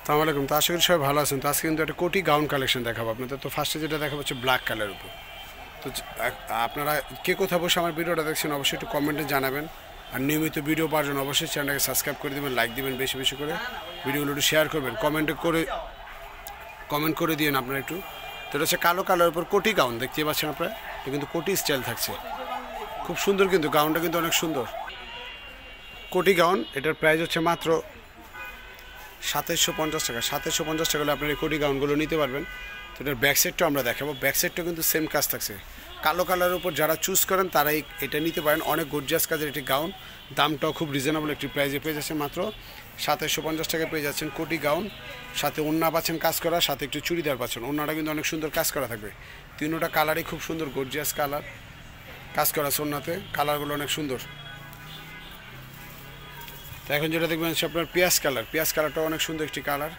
আসসালামু আলাইকুম। তো আশা করি সবাই ভালো আছেন। তো আজকে কিন্তু একটা কোটি গাউন কালেকশন দেখাবো আপনাদের। তো ফার্স্টে যেটা দেখাবো হচ্ছে ব্ল্যাক কালারের উপর। তো আপনারা কে কোথায় বসে আমার ভিডিওটা দেখছেন অবশ্যই একটু কমেন্টে জানাবেন। আর নিয়মিত ভিডিও পাওয়ার জন্য অবশ্যই চ্যানেলটাকে সাবস্ক্রাইব করে দেবেন, লাইক দিবেন, বেশি বেশি করে ভিডিওগুলো একটু শেয়ার করবেন, কমেন্ট করে দিন আপনারা একটু। তো এটা হচ্ছে কালো কালারের উপর কোটি গাউন দেখতে পাচ্ছেন আপনারা। এটা কিন্তু কোটি স্টাইল থাকছে, খুব সুন্দর, কিন্তু গাউনটা কিন্তু অনেক সুন্দর। কোটি গাউন, এটার প্রাইস হচ্ছে মাত্র 2750 টাকা। 2750 টাকা হলে আপনার এই কোটি গাউনগুলো নিতে পারবেন। তো এটার ব্যাক সাইডটাও আমরা দেখাবো। ব্যাক সাইডটাও কিন্তু সেম কাজ থাকছে। কালো কালারের উপর যারা চুজ করেন তারাই এটা নিতে পারেন। অনেক গর্জিয়াস কাজের একটি গাউন, দামটাও খুব রিজনেবল একটি প্রাইসে পেয়ে যাচ্ছেন। মাত্র 2750 টাকায় পেয়ে যাচ্ছেন কোটি গাউন। সাথে ওড়না পাচ্ছেন কাজ করা, সাথে একটু চুড়িদার পাচ্ছেন। ওড়নাটা কিন্তু অনেক সুন্দর কাজ করা থাকবে। তিনোটা কালারই খুব সুন্দর, গর্জিয়াস কালার কাজ করা আছে ওড়নাতে। কালারগুলো অনেক সুন্দর। তো এখন যেটা দেখবেন হচ্ছে আপনার পেঁয়াজ কালার। পেঁয়াজ কালারটাও অনেক সুন্দর একটি কালার,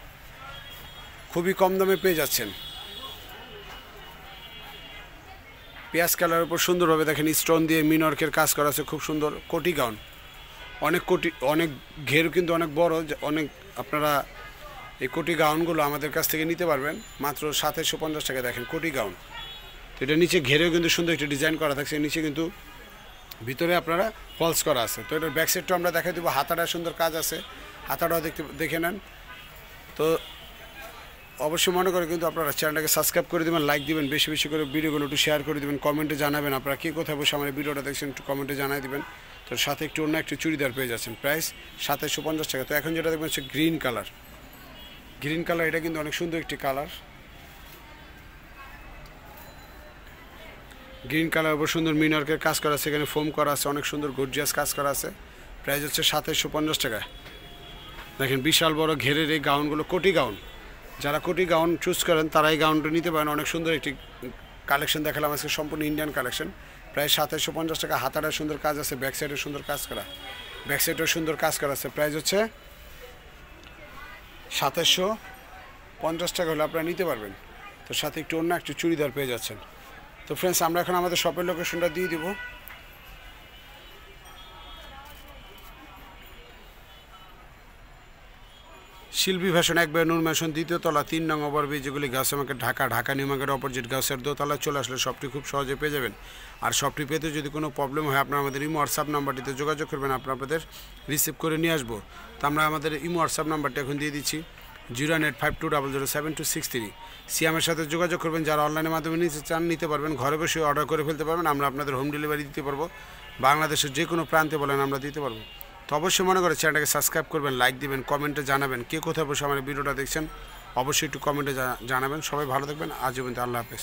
খুবই কম দামে পেয়ে যাচ্ছেন। পেঁয়াজ কালারের উপর সুন্দরভাবে দেখেন স্টোন দিয়ে মিনওয়ার্কের কাজ করা আছে, খুব সুন্দর কোটি গাউন। অনেক ঘের কিন্তু অনেক বড়। অনেক আপনারা এই কোটি গাউনগুলো আমাদের কাছ থেকে নিতে পারবেন মাত্র 2750 টাকা। দেখেন কোটি গাউন। তো এটা নিচে ঘেরেও কিন্তু সুন্দর একটি ডিজাইন করা থাকছে, নিচে কিন্তু ভিতরে আপনারা ফলস করা আছে। তো এটার ব্যাক সাইডটাও আমরা দেখাই দেবো। হাতাটা সুন্দর কাজ আছে, হাতাটাও দেখে নেন। তো অবশ্যই মনে করে কিন্তু আপনারা চ্যানেলটাকে সাবস্ক্রাইব করে দেবেন, লাইক দিবেন, বেশি বেশি করে ভিডিওগুলো একটু শেয়ার করে দেবেন, কমেন্টে জানাবেন আপনারা কে কোথায় বসে আমার ভিডিওটা দেখছেন, একটু কমেন্টে জানাই দেবেন। তো সাথে একটু অন্য একটু চুড়িদার পেয়ে যাচ্ছেন, প্রাইস 2750 টাকা। তো এখন যেটা দেখবেন হচ্ছে গ্রিন কালার। গ্রিন কালার, এটা কিন্তু অনেক সুন্দর একটি কালার। গ্রিন কালার উপর সুন্দর মিনওয়ার্কের কাজ করা আছে, এখানে ফোম করা আছে, অনেক সুন্দর গর্জিয়াস কাজ করা আছে। প্রাইস হচ্ছে 2750 টাকা। দেখেন বিশাল বড় ঘেরের এই গাউনগুলো কোটি গাউন। যারা কোটি গাউন চুজ করেন তারা এই গাউনটা নিতে পারেন। অনেক সুন্দর একটি কালেকশন দেখালাম আজকে, সম্পূর্ণ ইন্ডিয়ান কালেকশন। প্রায় 2750 টাকা। হাতাটা সুন্দর কাজ আছে, ব্যাক সাইডে সুন্দর কাজ করা, ব্যাক সাইডেও সুন্দর কাজ করা আছে। প্রাইস হচ্ছে 2750 টাকা হলে আপনারা নিতে পারবেন। তো সাথে একটু অন্য একটু চুড়িদার পেয়ে যাচ্ছেন। তো ফ্রেন্ডস, আমরা এখন আমাদের শপের লোকেশনটা দিয়ে দিব। শিল্পী ফ্যাশন, একবার নূর ম্যানশন, দ্বিতীয় তলা, 3 নং ওভারব্রিজ, যেগুলি Gausia market, Dhaka new market opposite গাউসিয়ার দোতলায় চলে আসলে শপটি খুব সহজে পেয়ে যাবেন। আর শপটি পেতে যদি কোনো প্রবলেম হয় আপনারা আমাদের ইমো হোয়াটসঅ্যাপ নাম্বারটিতে যোগাযোগ করবেন, আপনাদের রিসিভ করে নিয়ে আসবো। তো আমরা আমাদের ইমো হোয়াটসঅ্যাপ নাম্বারটি এখন দিয়ে দিচ্ছি 09852007263। সিয়ামের সাথে যোগাযোগ করবেন। যারা অনলাইনের মাধ্যমে নিতে চান নিতে পারবেন, ঘরে বসে অর্ডার করে ফেলতে পারবেন। আমরা আপনাদের হোম ডেলিভারি দিতে পারবো, বাংলাদেশের যে কোনো প্রান্তে বলেন আমরা দিতে পারবো। তো অবশ্যই মনে করে চ্যানেলটাকে সাবস্ক্রাইব করবেন, লাইক দিবেন, কমেন্টে জানাবেন কে কোথায় বসে আমার ভিডিওটা দেখছেন, অবশ্যই একটু কমেন্টে জানাবেন। সবাই ভালো থাকবেন। আজ পর্যন্ত আল্লাহ হাফেজ।